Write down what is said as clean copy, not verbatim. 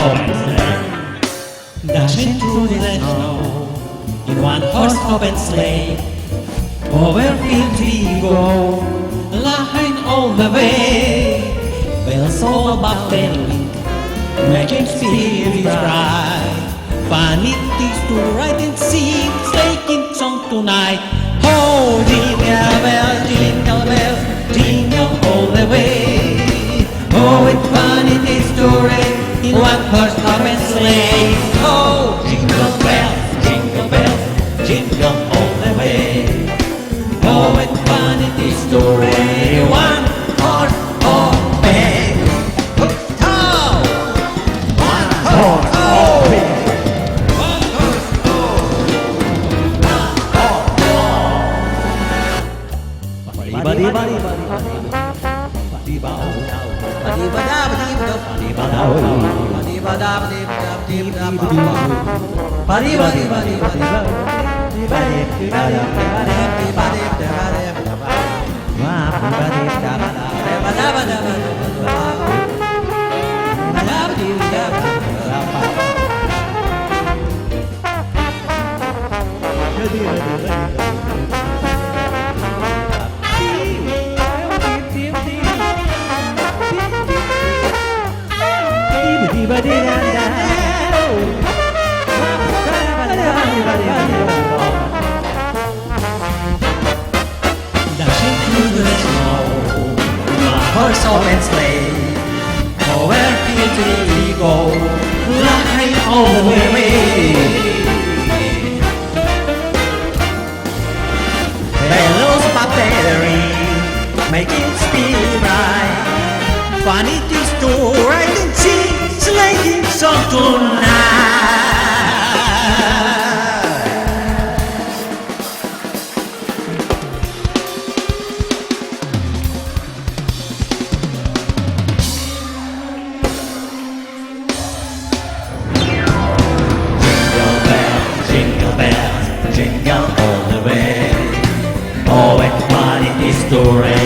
open sleigh, dashing through the snow in one horse open sleigh. Over fields we go, laughing all the way. Bells all above bellowing, making spirits bright. Fun it is to ride and sing sleighing song tonight. Oh, jingle bells, jingle all the way. Oh, what fun it is to ride in one horse open sleigh. Oh, jingle bells, jingle all the way. Oh, what fun it is to ride one horse open. Oh, one horse open. One horse Dashing through the snow, one horse open sleigh. Over fields we go, laughing all the way. Bellows battering, making spirits bright. Fun it is to ride and sing sleighing song tonight. Jingle bells, jingle all the way. Oh, what fun it is to ride